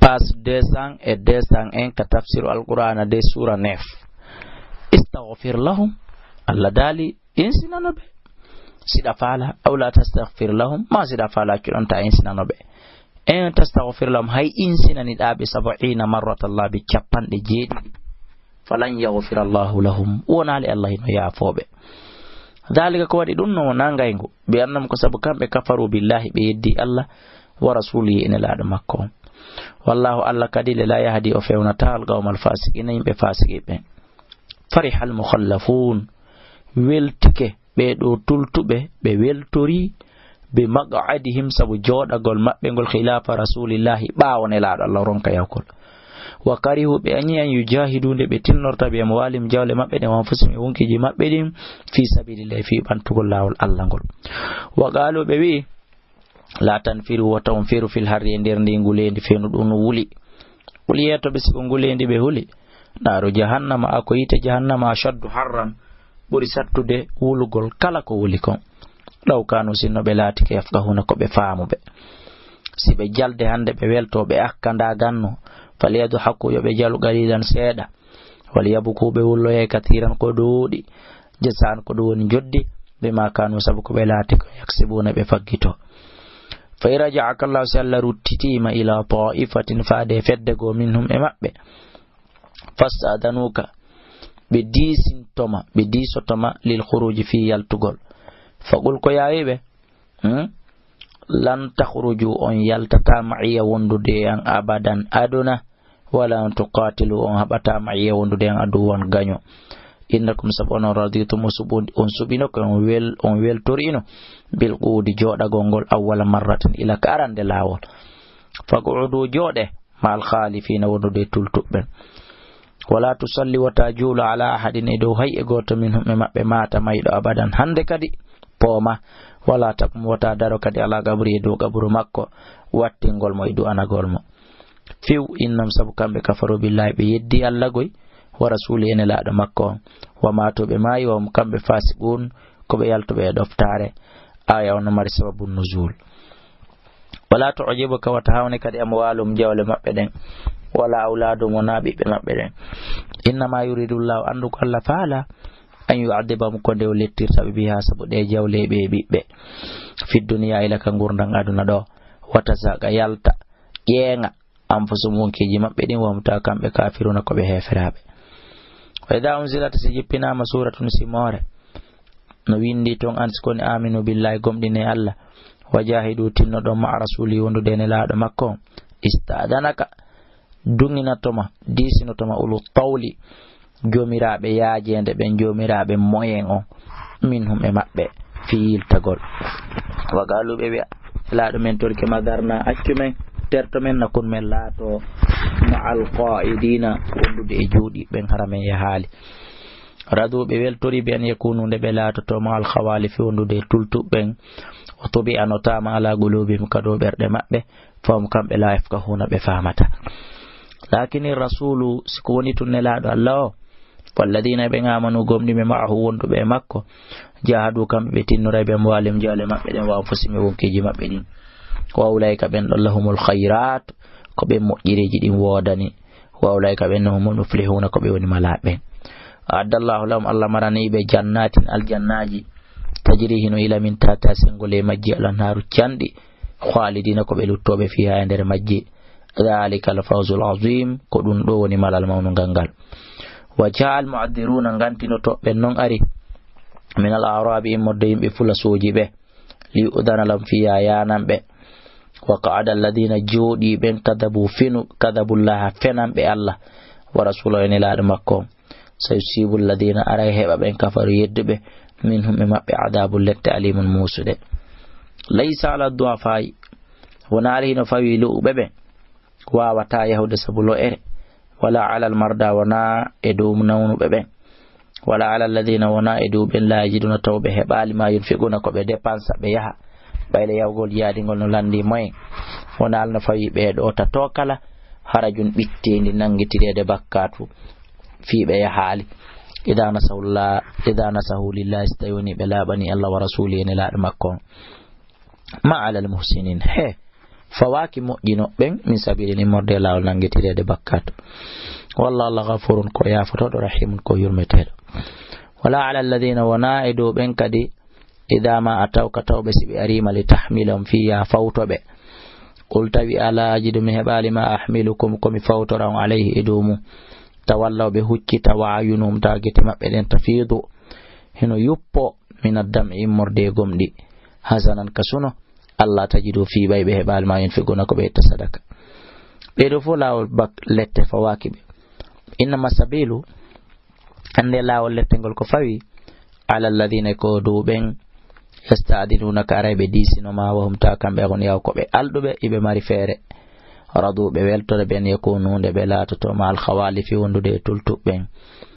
page 201 ka tafsiru alqur'ana de sura 9 istaghfir lahum Allah dali insinanobe sida fala aw la tastaghfir lahum ma sida fala ki on ta insinanobe en tastaghfir lahum hay insinani dabe 70 marrat Allah bi capande jeedi falan yaghfir Allah lahum wona li Allah no yaafobe dalika ko wadi dum no nangaygo be annam ko sabu kambe kafaru billahi be yeddi Allah wa rasulihi ina laado makko wallahu Allah kadile la yahdi o fewna tal qawmal fasiqina yimbe fasiqibe farihal mukhallafun weltike be do tultube be weltori be maq'adihim sabu jodagol mabbe gol khilafa rasulillahi baawone laado Allah ronka yakol wa karihu be anyi an yujahidunde be tinnorta be mawalim jawle mabbe de wanfusim e wonkiji mabbe dim fi sabilillah fi bantugol lawol Allah gol wa qalu be wi la tanfiru wa tanfiru fil harri nder ndi ngulendi fenu dun wuli yeto be sigo ngulendi be huli naru jahannama ako yite jahannama shaddu harran buri sattude wulugol kala ko wuli kon law kanu sinno be lati ke yafqahuna ko be faamu be sibe jalde hande be welto be akkanda ganno faliyadu hakku yo be jalu galidan seeda waliyabuku be wullo e katiran ko doodi jasan ko do woni joddi be ma kanu sabu ko be lati ko yaksibuna be faggito fa irja'aka Allah sallallahu rutitima ila ta'ifatin faade feddego minhum e mabbe fasadanuka be disintoma be disotoma lil khuruj fi yaltugol faqul ko yaayibe lan takhruju on yaltata ma'iya wondude an abadan aduna wala an tuqatilu on habata ma'iya wondude an aduwan ganyo innakum sabana raditum subun on subino ko on wel torino bil qudi joda gongol awwala marratin ila karande lawol faq'udu jode mal khalifina wondude tultubben wala tusalli wa tajulu ala ahadin edo hay e goto minhum mabbe mata maydo abadan hande kadi poma wala takum wata daro kadi ala gabri edo gabru makko wattingol mo edo anagol mo fiw innam sabu kambe kafaru billahi be yeddi Allah goy wa rasuli ene laado makko wa matobe mayi wa kambe fasiqun ko be yaltobe doftare aya on mari sababun nuzul wala tu'jibuka wa tahawni kadi amwalum jawle mabbe den wala auladum wanabi be mabbe den inna ma yuridullahu andu Allah faala an yu'adhibahum ko de lettirta be biha sabu de jawle be bibbe fi dunya ila ka gurdang aduna do wata saga yalta yenga anfusum keji mabbe din wa muta kambe kafiruna ko be heferabe wa idha unzilat sijipina masuratun simore no windi ton anskoni aminu billahi gomdine Allah wajahidu tinno do ma rasuli wondu dene laado makko istadanaka dungina toma disino toma ulu tawli jomirabe yaajende ben jomirabe moyen on minhum e mabbe fiil tagol wagalu be laado men torke madarna accumen terto men nakun men laato ma'al qa'idina wondude e juudi ben haramen ya haali radu be weltori ben yakunu de be laato to ma'al khawalif wondude tultu ben o tobi anota ma ala gulubim kado berde mabbe fam kambe la yafqahuna be famata lakini rasulu sikoni tunne laado Allah walladina be ngamanu gomni me ma'ahu wondu be makko jahadu kambe be tinnore be mwalim jale mabbe den wa fusimi wonkeji mabbe din wa ulaika ben allahumul khairat ko be mojireji din wodani wa ulaika ben humul muflihuna ko be woni malabe adallahu lahum Allah marani be jannatin aljannaji tajri hinu ila min tata sengole majji alanharu candi khalidina ko be luttobe fiha ender majji dhalika al-fawzul azim ko dum do woni malal mawnu gangal wa ja'al mu'addiruna ngantino to ben non ari min al-arabi modde yimbe fula soji be li udana lam fiya yanambe wa qa'ada alladhina jodi ben kadabullah fenambe Allah wa rasuluhu ila laade makko sayusibul ladina aray heba ben kafaru yeddebe minhum mabbe adabul lati alimun musude laysa ala du'afa wana alino fawilu bebe wawata yahude sabulo ere wala ala almarda wana edum nawnu bebe wala ala alladhina wana edu ben la yajiduna tawbe hebali ma yunfiquna ko be dépense be yaha bayle yawgol yaadi ngol no landi moy wana alna fawi be do ta tokala harajun bittindi nangitirede bakkatu fi be yahali idana sahu lillahi istayuni bela bani Allah wa rasuli ila makko ma ala almuhsinin he fawaki moƴƴino ɓen min sabili morde lawol nangetirede bakkato wallahu allah ghafurun ko yafotoɗo rahimun ko yurmeteɗo wala ala alladhina wana e dow ɓen kadi idha ma atawka tawɓe si ɓe arima li tahmilahum fiya fawtoɓe qul tawi ala ajidu mi heɓali ma ahmilukum komi fawtora on alayhi e dow mum tawallaw ɓe huccita wa ayunum ta gete maɓɓe ɗen tafidu heno yuppo min addam'i immorde gomɗi hasanan kasuno Allah tajidu fi ɓay ɓe heɓali ma yunfiguna ko ɓe etta sadaka ɓeɗo fo lawol lette fawaki ɓe innama sabilu ande lawol lettengol ko fawi ala alladhina ko dow ɓen yasta'dinunaka arayɓe disinoma wahum ta kamɓe on yaw ko ɓe alɗuɓe iɓe mari feere raduɓe weltore ɓen yakunu nde ɓe latoto ma al khawalifi wondude e tultuɓɓen